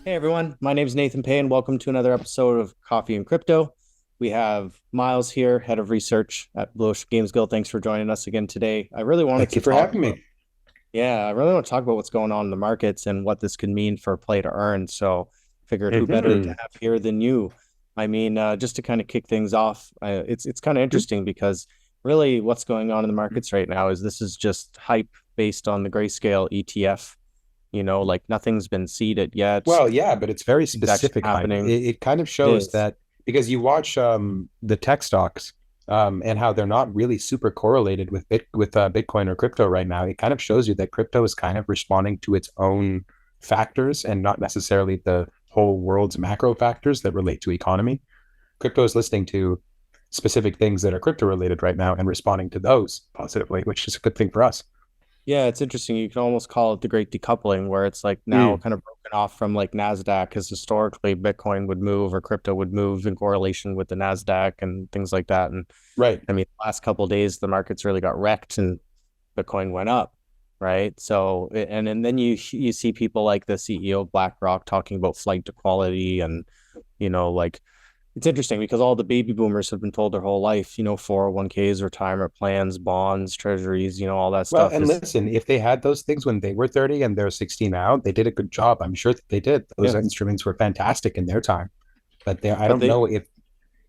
Hey everyone, my name is Nathan Payne. Welcome to another episode of Coffee and Crypto. We have Miles here, head of research at Blu Ocean Games Guild. Thanks for joining us again today. I really wanted Thank to you for talk having about, me. yeah, I really want to talk about what's going on in the markets and what this could mean for play to earn. So, figured who better to Hmm. have here than you? Just to kind of kick things off, it's kind of interesting because really what's going on in the markets right now is this is just hype based on the grayscale ETF. Like nothing's been seeded yet. Well, yeah, but it's very Exactly specific hype. happening. It kind of It shows is. that because you watch the tech stocks and how they're not really super correlated with Bitcoin or crypto right now. It kind of shows you that crypto is kind of responding to its own factors and not necessarily the whole world's macro factors that relate to economy. Crypto is listening to specific things that are crypto related right now and responding to those positively, which is a good thing for us. Yeah, it's interesting. You can almost call it the great decoupling, where it's like now Mm, kind of broken off from like NASDAQ, because historically Bitcoin would move or crypto would move in correlation with the NASDAQ and things like that. And right. I mean, last couple of days the markets really got wrecked and Bitcoin went up, right? So and then you see people like the CEO of BlackRock talking about flight to quality and like it's interesting because all the baby boomers have been told their whole life, 401ks, retirement plans, bonds, treasuries, all that Well, stuff and is, listen, if they had those things when they were 30 and they're 16 now, they did a good job. I'm sure that they did. Those yeah. instruments were fantastic in their time. But I But don't they, know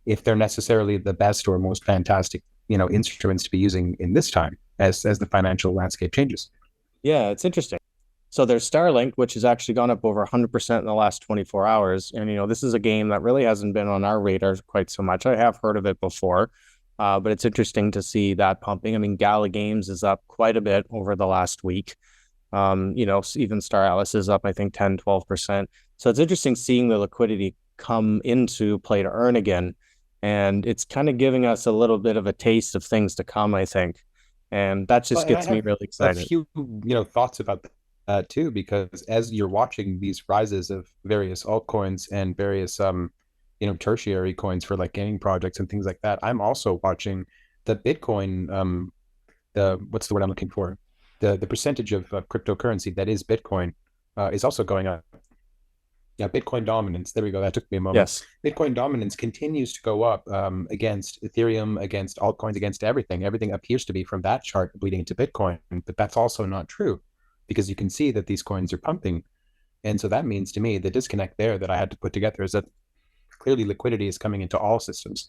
if they're necessarily the best or most fantastic, instruments to be using in this time as the financial landscape changes. yeah, it's interesting. So there's Starlink, which has actually gone up over 100% in the last 24 hours. And, this is a game that really hasn't been on our radar quite so much. I have heard of it before, but it's interesting to see that pumping. I mean, Gala Games is up quite a bit over the last week. Even Star Atlas is up, I think, 10, 12%. So it's interesting seeing the liquidity come into play to earn again. And it's kind of giving us a little bit of a taste of things to come, I think. And that Well, just and I gets me have really a excited. few, thoughts about that too, because as you're watching these rises of various altcoins and various, tertiary coins for like gaming projects and things like that, I'm also watching the Bitcoin, the what's the word I'm looking for? The percentage of cryptocurrency that is Bitcoin is also going up. Yeah, Bitcoin dominance. There we go. That took me a moment. Yes. Bitcoin dominance continues to go up against Ethereum, against altcoins, against everything. Everything appears to be from that chart bleeding into Bitcoin, but that's also not true because you can see that these coins are pumping. And so that means to me the disconnect there that I had to put together is that clearly liquidity is coming into all systems,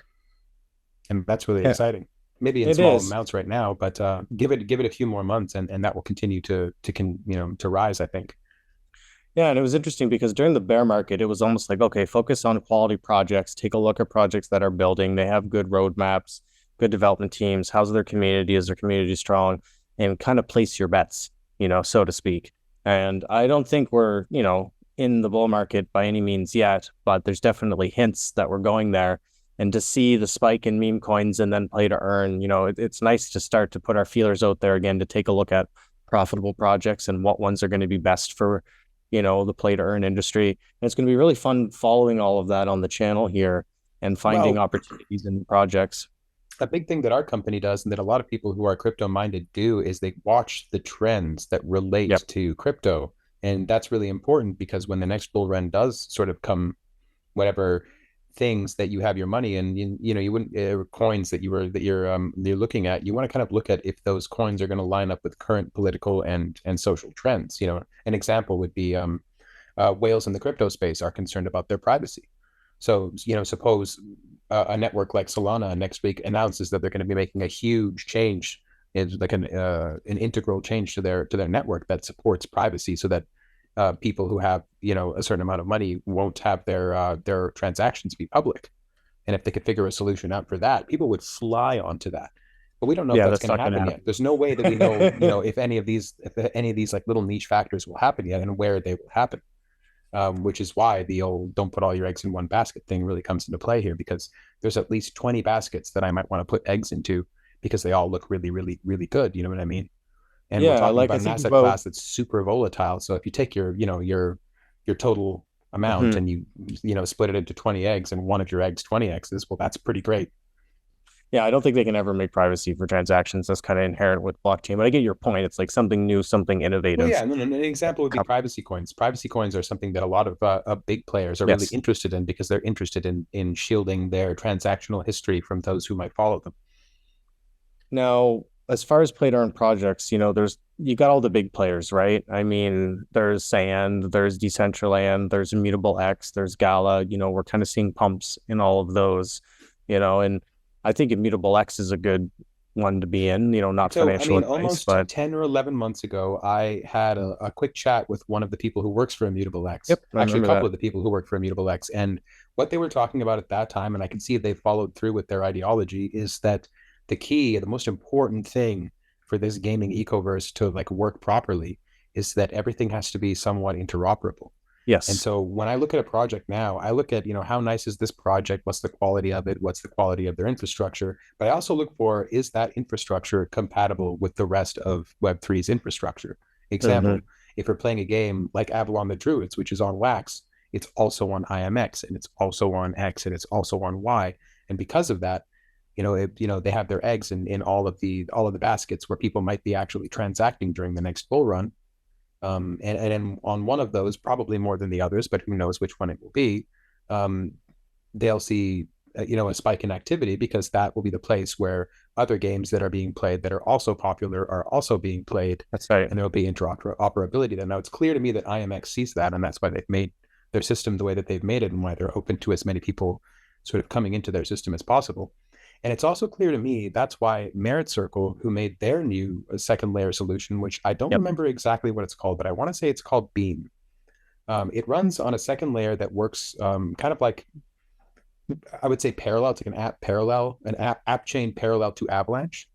and that's really Yeah, exciting. Maybe in it small is. amounts right now, but give it a few more months, and that will continue to rise. I think. Yeah, and it was interesting because during the bear market, it was almost like, okay, focus on quality projects, take a look at projects that are building. They have good roadmaps, good development teams. How's their community? Is their community strong? And kind of place your bets, so to speak. And I don't think we're, in the bull market by any means yet, but there's definitely hints that we're going there. And to see the spike in meme coins and then play to earn, it's nice to start to put our feelers out there again to take a look at profitable projects and what ones are going to be best for the play to earn industry. And it's going to be really fun following all of that on the channel here and finding Well, opportunities in projects. a big thing that our company does and that a lot of people who are crypto minded do is they watch the trends that relate Yep. to crypto. And that's really important because when the next bull run does sort of come, whatever things that you have your money in, you wouldn't coins that you're looking at, you want to kind of look at if those coins are going to line up with current political and social trends. An example would be whales in the crypto space are concerned about their privacy. So, suppose a network like Solana next week announces that they're going to be making a huge change, is like an integral change to their network that supports privacy, so that people who have a certain amount of money won't have their transactions be public. And if they could figure a solution out for that, people would fly onto that. But we don't know if Yeah, that's that's going to not going to happen yet. happen. There's no way that we know, if any of these like little niche factors will happen yet and where they will happen, which is why the old "don't put all your eggs in one basket" thing really comes into play here, because there's at least 20 baskets that I might want to put eggs into because they all look really, really, really good. You know what I mean? And we're Yeah, talking like I about an think asset about class that's super volatile. So if you take your total amount mhm. and you split it into 20 eggs and one of your eggs 20 X's, well, that's pretty great. Yeah, I don't think they can ever make privacy for transactions. That's kind of inherent with blockchain. But I get your point. It's like something new, something Well, innovative. yeah, and then an example would be privacy coins. Privacy coins are something that a lot of big players are really Yes. interested in because they're interested in shielding their transactional history from those who might follow them. Now, as far as play to earn projects, there's you got all the big players, right? I mean, there's Sand, there's Decentraland, there's Immutable X, there's Gala. We're kind of seeing pumps in all of those, and I think Immutable X is a good one to be in, not So, I financial mean, advice, almost but 10 or 11 months ago, I had a quick chat with one of the people who works for Immutable X, yep, I actually, a remember couple that. of the people who work for Immutable X. And what they were talking about at that time, and I can see they followed through with their ideology, is that the key, the most important thing for this gaming ecoverse to like work properly is that everything has to be somewhat interoperable. And Yes. so when I look at a project now, I look at, how nice is this project? What's the quality of it? What's the quality of their infrastructure? But I also look for, is that infrastructure compatible with the rest of Web3's infrastructure? Hmm. Example, if you're playing a game like Avalon the Druids, which is on Wax, it's also on IMX and it's also on X and it's also on Y. And because of that, they have their eggs in all of the baskets where people might be actually transacting during the next bull run, and on one of those, probably more than the others, but who knows which one it will be, um, they'll see a spike in activity because that will be the place where other games that are being played that are also popular are also being played, That's right. and there will be interoperability. Then now it's clear to me that IMX sees that, and that's why they've made their system the way that they've made it, and why they're open to as many people sort of coming into their system as possible. And it's also clear to me that's why Merit Circle, who made their new second layer solution, which I don't Yep. remember exactly what it's called, but I want to say it's called Beam. It runs on a second layer that works kind of like, I would say, parallel. It's like an app chain parallel to Avalanche.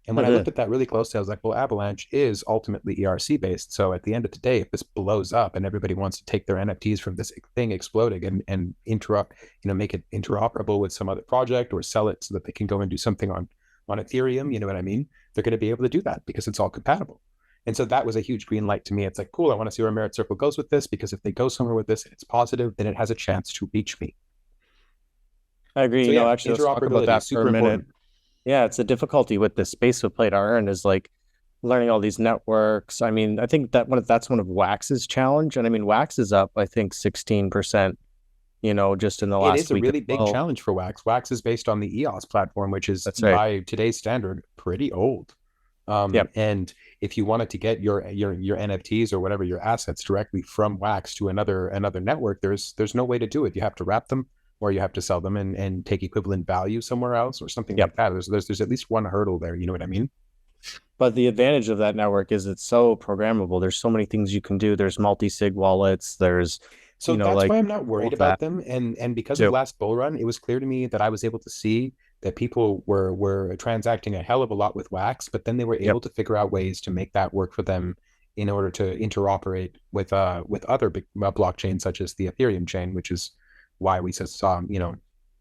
And when I Hmm. looked at that really closely, I was like, well, Avalanche is ultimately ERC based. So at the end of the day, if this blows up and everybody wants to take their NFTs from this thing exploding and interrupt, make it interoperable with some other project or sell it so that they can go and do something on Ethereum, you know what I mean? They're going to be able to do that because it's all compatible. And so that was a huge green light to me. It's like, cool, I want to see where Merit Circle goes with this, because if they go somewhere with this and it's positive, then it has a chance to reach me. I agree. So yeah, Actually, let's talk about interoperability that is for a super minute. important. Yeah, it's a difficulty with the space of play to earn is like learning all these networks. I mean, I think that's one of Wax's challenge. And I mean, Wax is up, I think, 16%, just in the It last is a week as really big well. challenge for Wax. Wax is based on the EOS platform, which is That's right. by today's standard pretty old. Yep. And if you wanted to get your NFTs or whatever your assets directly from Wax to another network, there's no way to do it. You have to wrap them, or you have to sell them and take equivalent value somewhere else, or something like Yep. that. There's at least one hurdle there. You know what I mean? But the advantage of that network is it's so programmable. There's so many things you can do. There's multi-sig wallets. There's, So that's like why I'm not all worried of that about them. And because of too. last bull run, it was clear to me that I was able to see that people were transacting a hell of a lot with Wax, but then they were Yep. able to figure out ways to make that work for them in order to interoperate with other big blockchains such as the Ethereum chain, which is why we saw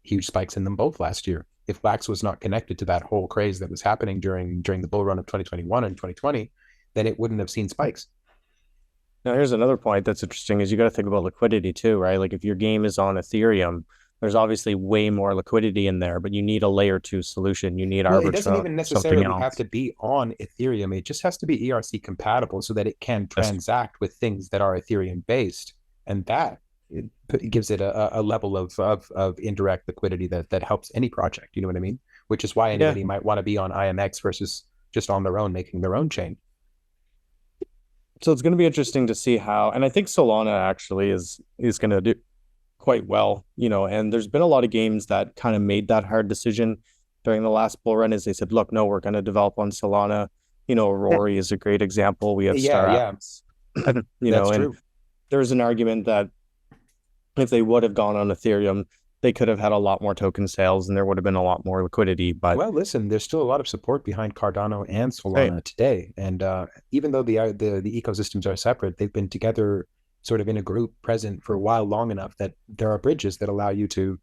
huge spikes in them both last year. If Wax was not connected to that whole craze that was happening during the bull run of 2021 and 2020, then it wouldn't have seen spikes. Now, here's another point that's interesting is you got to think about liquidity too, right? Like if your game is on Ethereum, there's obviously way more liquidity in there, but you need a layer two solution. You need Well, it doesn't Arbitrum, even something necessarily have else. to be on Ethereum. It just has to be ERC compatible so that it can Yes. transact with things that are Ethereum based. And that it gives it a level of indirect liquidity that helps any project. You know what I mean? Which is why Yeah. anybody might want to be on IMX versus just on their own, making their own chain. So it's going to be interesting to see how, and I think Solana actually is going to do quite well, and there's been a lot of games that kind of made that hard decision during the last bull run as they said, look, no, we're going to develop on Solana. Rory is a great example. We have Yeah, Star yeah, Apps, that's and true. there's an argument that if they would have gone on Ethereum, they could have had a lot more token sales and there would have been a lot more liquidity. But Well, listen, there's still a lot of support behind Cardano and hey, Solana today, and even though the ecosystems are separate, they've been together, sort of in a group, present for a while, long enough that there are bridges that allow you to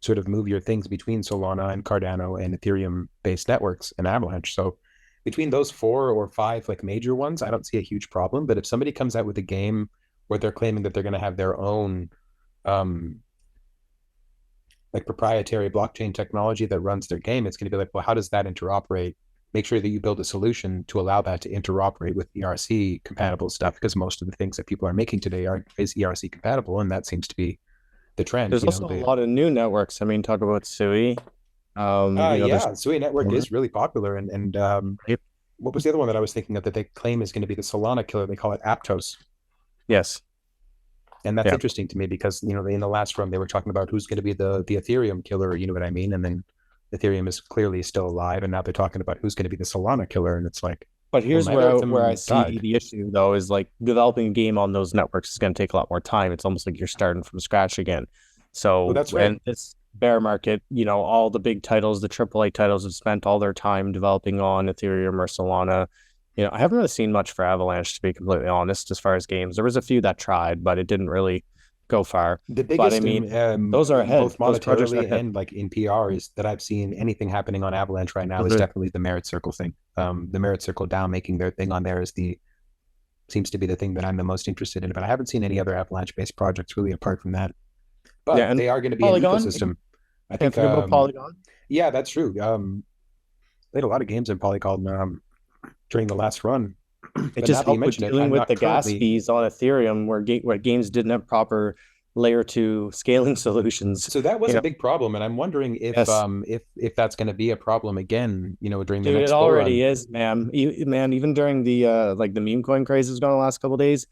sort of move your things between Solana and Cardano and Ethereum-based networks and Avalanche. So between those four or five like major ones, I don't see a huge problem. But if somebody comes out with a game where they're claiming that they're going to have their own um, like proprietary blockchain technology that runs their game, it's going to be like, well, how does that interoperate? Make sure that you build a solution to allow that to interoperate with ERC compatible stuff, because most of the things that people are making today is ERC compatible, and that seems to be the trend. There's also a lot of new networks. I mean, talk about SUI. There's Yeah, Sui Network is really popular, and Yep. what was the other one that I was thinking of that they claim is going to be the Solana killer? They call it Aptos. Yes. And that's Yeah. interesting to me because, in the last room, they were talking about who's going to be the Ethereum killer, you know what I mean? And then Ethereum is clearly still alive. And now they're talking about who's going to be the Solana killer. And it's like, But well, here's neither of where I them see died. the issue though is like developing a game on those networks is going to take a lot more time. It's almost like you're starting from scratch again. Well, So that's right. when this bear market, all the big titles, the AAA titles have spent all their time developing on Ethereum or Solana. I haven't really seen much for Avalanche to be completely honest as far as games. There was a few that tried, but it didn't really go far. The But I biggest, mean, those are ahead. both Those projects are monetarily ahead. and like in PR, is that I've seen anything happening on Avalanche right now is Mhm. definitely the Merit Circle thing. The Merit Circle DAO making their thing on there seems to be the thing that I'm the most interested in. But I haven't seen any other Avalanche based projects really apart from that. Yeah, But and they are going to be an Polygon, ecosystem. I can't think, forget about Polygon. yeah, that's true. Played a lot of games in Polygon during the last run. It But now just that you helped with mention it, dealing I'm with not the gas currently. fees on Ethereum, where games didn't have proper layer two scaling solutions. So that was You a know, big problem, and I'm wondering yes, if that's going to be a problem again, during the dude, it next bull already run. is, man. Man, even during the like the meme coin craze was going the last couple of days,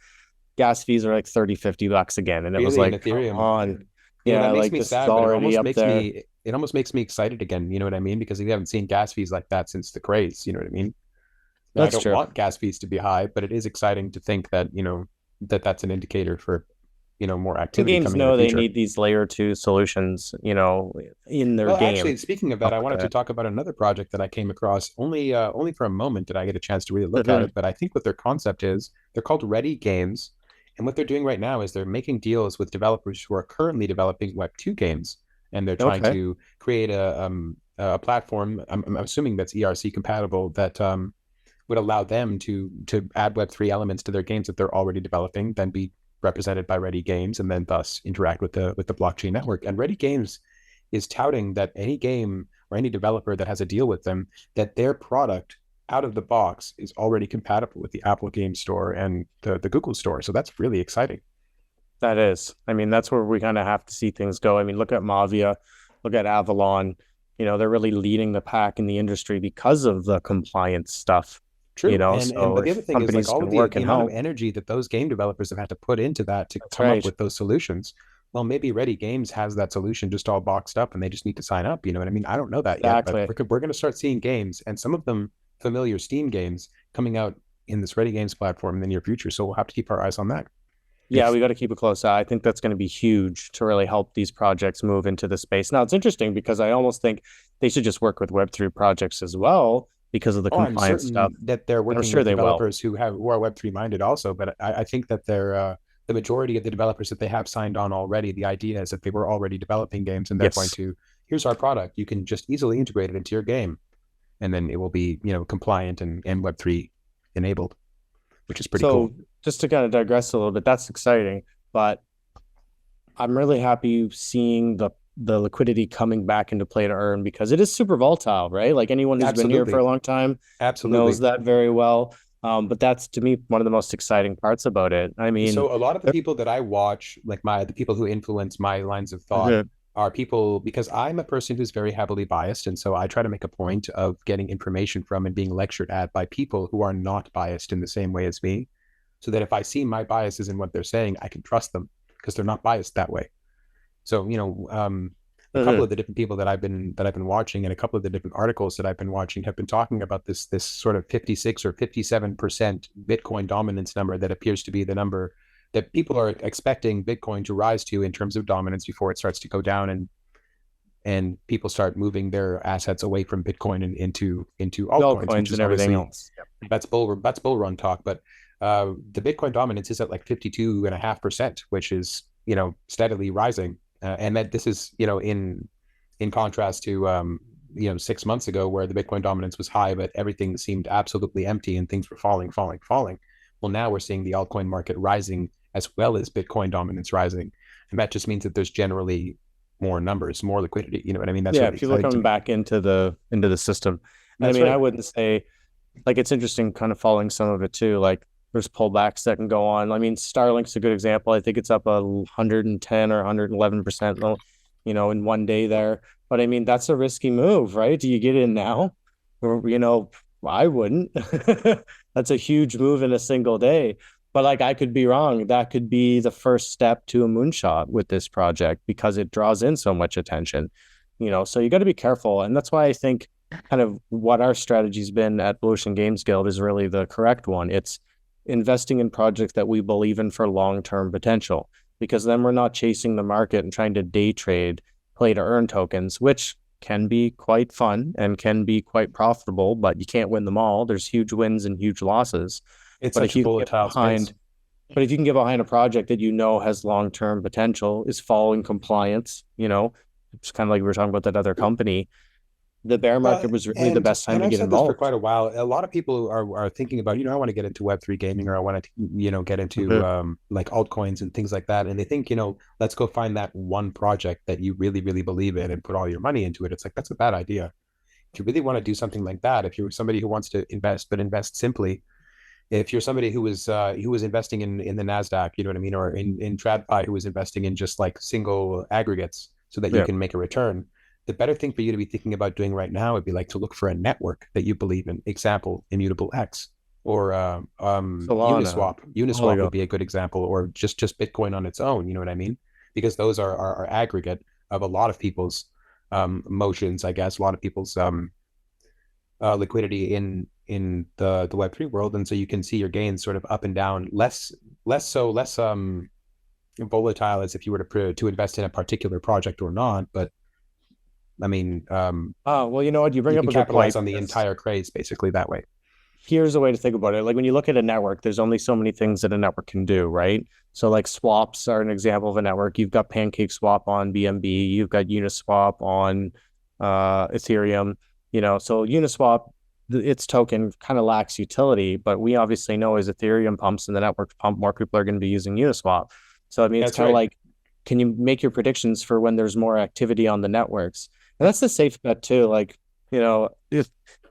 gas fees are like 30, $50 again, and it was Really, in like, come Ethereum. on, That yeah, makes like me this is sad, but already up there. it almost makes me excited again. You know what I mean? Because we haven't seen gas fees like that since the craze. You know what I mean? Now, I That's don't true. want gas fees to be high, but it is exciting to think that that's an indicator for more And activity games coming in the know they future. need these layer two solutions, in their Well, game. actually, speaking of that, I wanted to talk about another project that I came across. Only for a moment did I get a chance to really look at Mhm. it, but I think what their concept is, they're called Ready Games, and what they're doing right now is they're making deals with developers who are currently developing Web2 games, and they're trying Okay. to create a platform. I'm assuming that's ERC compatible that would allow them to add Web3 elements to their games that they're already developing, then be represented by Ready Games, and then thus interact with the blockchain network. And Ready Games is touting that any game or any developer that has a deal with them, that their product out of the box is already compatible with the Apple Game Store and the Google Store. So that's really exciting. That is. I mean, that's where we kind of have to see things go. I mean, look at Mavia, look at Avalon. They're really leading the pack in the industry because of the compliance stuff. True. And So but the if other thing is, like, companies all can of the work the and amount of help, energy that those game developers have had to put into that to that's come up right. with those solutions. Well, maybe Ready Games has that solution just all boxed up and they just need to sign up. You know what I mean? I don't know that yet, but Exactly. we're going to start seeing games, and some of them familiar Steam games, coming out in this Ready Games platform in the near future. So we'll have to keep our eyes on that. Yeah, If we got to keep a close eye. I think that's going to be huge to really help these projects move into the space. Now, it's interesting because I almost think they should just work with Web3 projects as well because of the Oh, I'm compliance stuff. certain that they're And I'm working sure with they will. developers who are Web3 minded also, but I think that they're the majority of the developers that they have signed on already, the idea is that they were already developing games, and they're going Yes. to, here's our product, you can just easily integrate it into your game, and then it will be, compliant and Web3 enabled, which is pretty cool. So just to kind of digress a little bit, that's exciting. But I'm really happy seeing the liquidity coming back into play to earn because it is super volatile, right? Like anyone who's been here for Absolutely. a long time knows Absolutely. that very well. But that's to me one of the most exciting parts about it. I mean, So a lot of the there- people that I watch, like the people who influence my lines of thought, Mhm. are people, because I'm a person who's very heavily biased, and so I try to make a point of getting information from and being lectured at by people who are not biased in the same way as me, so that if I see my biases in what they're saying, I can trust them because they're not biased that way. So, a couple Mhm. of the different people that I've been watching, and a couple of the different articles that I've been watching, have been talking about this sort of 56 or 57% Bitcoin dominance number that appears to be the number that people are expecting Bitcoin to rise to in terms of dominance before it starts to go down, and people start moving their assets away from Bitcoin and into altcoins, which Altcoins is and everything obviously else. that's bull run talk. But the Bitcoin dominance is at like 52.5%, which is steadily rising, and that this is in contrast to 6 months ago, where the Bitcoin dominance was high, but everything seemed absolutely empty and things were falling, falling, falling. Well, now we're seeing the altcoin market rising as well as Bitcoin dominance rising, and that just means that there's generally more numbers, more liquidity. You know what I mean? That's Yeah, really people are exciting to coming me. back into the system. And I That's mean, I right. wouldn't say like it's interesting kind of following some of it too. Like there's pullbacks that can go on. I mean, Starlink's a good example. I think it's up 110 or 111%, in one day there. But I mean, that's a risky move, right? Do you get in now? Or, I wouldn't. That's a huge move in a single day. But like I could be wrong. That could be the first step to a moonshot with this project because it draws in so much attention. So you got to be careful. And that's why I think kind of what our strategy's been at Blue Ocean Games Guild is really the correct one. It's investing in projects that we believe in for long-term potential, because then we're not chasing the market and trying to day trade play to earn tokens, which can be quite fun and can be quite profitable, but you can't win them all. There's huge wins and huge losses. It's But if such a you get volatile space. behind but if you can get behind a project that has long-term potential, is following compliance, it's kind of like we were talking about that other company. The bear Well, market was really the best time and to I've get said this for involved. quite a while. A lot of people are thinking about, I want to get into Web3 gaming, or I want to, get into Mhm. like altcoins and things like that. And they think, let's go find that one project that you really, really believe in and put all your money into it. It's like, that's a bad idea. If you really want to do something like that, if you're somebody who wants to invest, but invest simply, if you're somebody who was investing in the Nasdaq, you know what I mean, or in TradFi, who was investing in just like single aggregates so that you Yeah. can make a return, the better thing for you to be thinking about doing right now would be like to look for a network that you believe in. Example, Immutable X, or Solana, Uniswap. Uniswap would Polygon. be a good example, or just Bitcoin on its own. You know what I mean? Because those are aggregate of a lot of people's motions, I guess, a lot of people's liquidity in the Web3 world, and so you can see your gains sort of up and down, less volatile as if you were to invest in a particular project or not. But I mean, Well, you know what? You bring you up can a good capitalize point on the because entire craze basically that way. here's a way to think about it. Like when you look at a network, there's only so many things that a network can do, right? So like swaps are an example of a network. You've got Pancake Swap on BNB, you've got Uniswap on Ethereum. So Uniswap, its token kind of lacks utility, but we obviously know as Ethereum pumps and the network pump, more people are going to be using Uniswap. So I mean, it's That's kind of right. like, can you make your predictions for when there's more activity on the networks? And that's the safe bet too. Like, if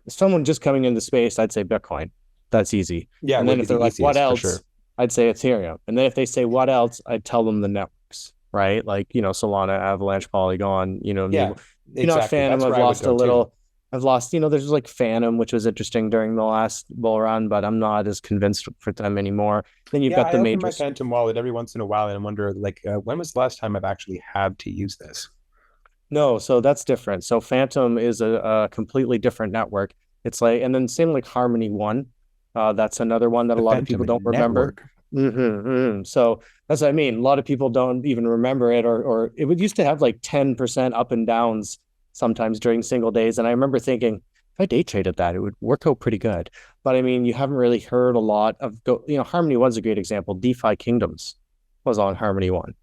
someone just coming into space, I'd say Bitcoin. That's easy. Yeah, it And would then be if they're the like, what easiest for else? sure. I'd say Ethereum. And then if they say what else, I'd tell them the networks, right? Like, Solana, Avalanche, Polygon, Yeah, not exactly. Phantom. That's I've where I would lost a go too. little. I've lost, there's like Phantom, which was interesting during the last bull run, but I'm not as convinced for them anymore. Then you've Yeah, got I the open my majors. Phantom wallet every once in a while and wonder, like, when was the last time I've actually had to use this? No, so that's different. So Phantom is a completely different network. It's like, and then same like Harmony One. That's another one that a The lot of people Phantom don't remember. network. So that's what I mean. A lot of people don't even remember it, or it would used to have like 10% up and downs sometimes during single days. And I remember thinking, if I day traded that, it would work out pretty good. But I mean, you haven't really heard a lot of Harmony One's a great example. DeFi Kingdoms was on Harmony One.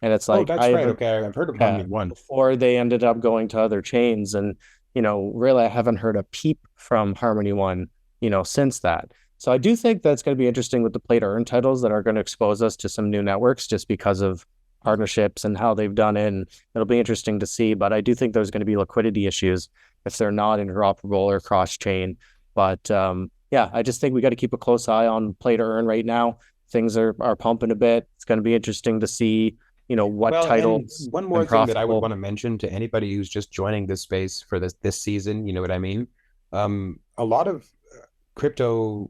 And it's Oh, like I that's right. haven't Okay, I've heard of Harmony One. before they ended up going to other chains. And, really, I haven't heard a peep from Harmony One, since that. So I do think that's going to be interesting with the play to earn titles that are going to expose us to some new networks just because of partnerships and how they've done it. And it'll be interesting to see. But I do think there's going to be liquidity issues if they're not interoperable or cross chain. But yeah, I just think we got to keep a close eye on play to earn right now. Things are pumping a bit. It's going to be interesting to see what Well, and titles one more and thing that I would want profitable. to mention to anybody who's just joining this space for this season, you know what I mean? A lot of crypto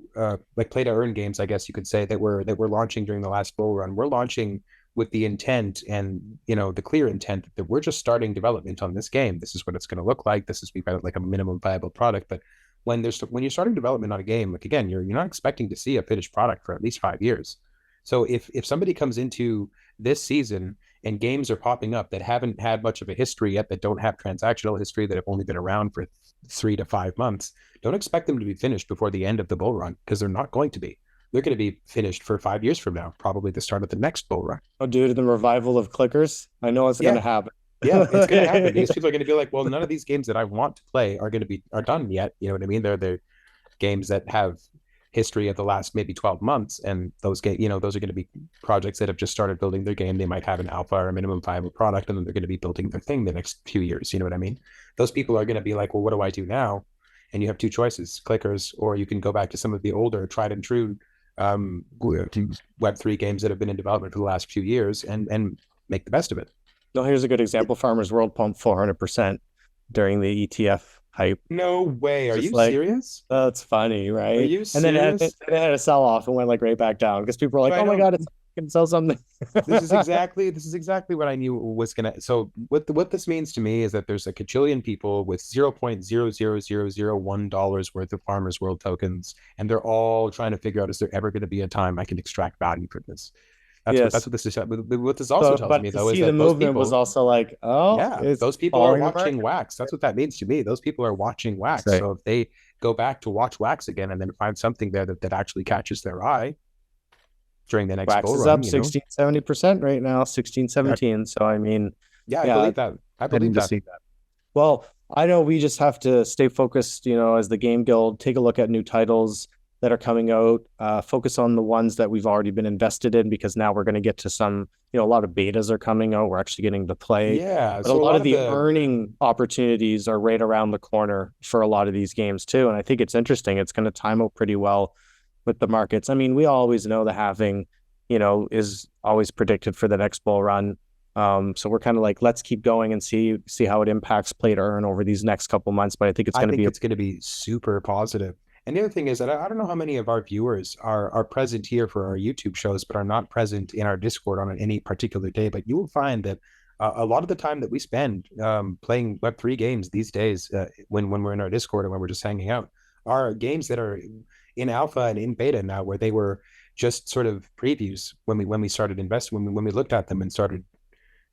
like play to earn games, I guess you could say, that we're launching during the last bull run. We're launching with the intent and the clear intent that we're just starting development on this game. This is what it's going to look like. This is we've got like a minimum viable product. But when you're starting development on a game, like again, you're not expecting to see a finished product for at least 5 years. So if somebody comes into this season and games are popping up that haven't had much of a history yet, that don't have transactional history, that have only been around for 3 to 5 months, don't expect them to be finished before the end of the bull run, because they're not going to be. They're going to be finished for 5 years from now, probably the start of the next bull run. Oh, due to the revival of clickers, I know it's going to Yeah, happen. yeah, it's going to happen because people are going to be like, well, none of these games that I want to play are done yet. You know what I mean? They're games that have history of the last maybe 12 months. And those those are going to be projects that have just started building their game. They might have an alpha or a minimum viable product, and then they're going to be building their thing the next few years. You know what I mean? Those people are going to be like, well, what do I do now? And you have two choices: clickers, or you can go back to some of the older tried and true Web3 games that have been in development for the last few years, and make the best of it. No, here's a good example. Farmers World pumped 400% during the ETF hype. No way. Are Just you like, serious? that's funny, Are right? you And then serious? it had a sell off and went like right back down because people were like, So I "Oh my don't. God, it's can sell something." This is exactly what I knew was gonna. So what this means to me is that there's a cajillion people with $0.00001 worth of Farmers World tokens, and they're all trying to figure out, is there ever going to be a time I can extract value from this? That's Yes. what this is. What this also So, tells but me to though is see the that those movement was people, also like, "Oh, yeah, it's those people are following the watching market." Wax. That's what that means to me. Those people are watching That's Wax. right. So if they go back to watch Wax again and then find something there that actually catches their eye during the next Wax bull is run, up 16, 70% right now, 16, that, 17. So, I mean, yeah, I yeah, believe that. I believe heading to that. see that. Well, I know we just have to stay focused, as the game guild, take a look at new titles that are coming out, focus on the ones that we've already been invested in because now we're going to get to some, a lot of betas are coming out. We're actually getting to play. Yeah. But a So a lot lot of of the the earning opportunities are right around the corner for a lot of these games too. And I think it's interesting. It's going to time out pretty well with the markets. I mean, we always know the halving, is always predicted for the next bull run. So we're kind of like, let's keep going and see how it impacts play to earn over these next couple months. But I think it's I going to think be it's going to be super positive. And the other thing is that I don't know how many of our viewers are present here for our YouTube shows, but are not present in our Discord on any particular day. But you will find that a lot of the time that we spend playing Web3 games these days, when we're in our Discord and when we're just hanging out, are games that are in alpha and in beta now, where they were just sort of previews when we started investing, when we looked at them and started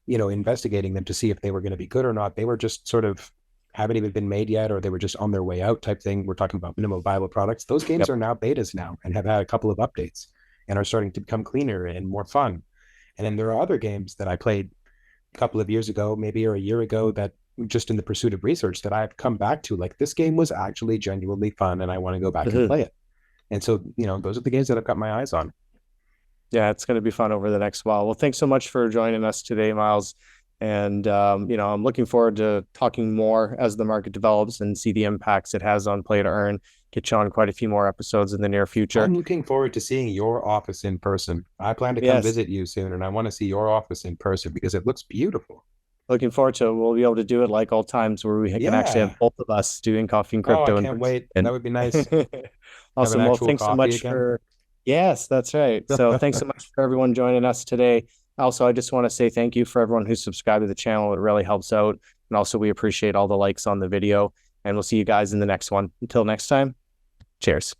investigating them to see if they were going to be good or not. They were just sort of haven't even been made yet, or they were just on their way out type thing. We're talking about minimal viable products. Those games Yep. are now betas now and have had a couple of updates and are starting to become cleaner and more fun. And then there are other games that I played a couple of years ago, maybe, or a year ago, that just in the pursuit of research that I've come back to, like, this game was actually genuinely fun and I want to go back and play it. And so, those are the games that I've got my eyes on. Yeah, it's going to be fun over the next while. Well, thanks so much for joining us today, Miles. And, I'm looking forward to talking more as the market develops and see the impacts it has on play to earn. Get you on quite a few more episodes in the near future. I'm looking forward to seeing your office in person. I plan to come Yes. visit you soon, and I want to see your office in person because it looks beautiful. Looking forward to it. We'll be able to do it like old times where we can actually Yeah. have both of us doing coffee and Oh, I crypto. can't wait. That would be nice. Have an Awesome. Well, actual thanks so coffee much again. for, yes, that's right. So thanks so much for everyone joining us today. Also, I just want to say thank you for everyone who's subscribed to the channel. It really helps out. And also, we appreciate all the likes on the video. And we'll see you guys in the next one. Until next time, cheers.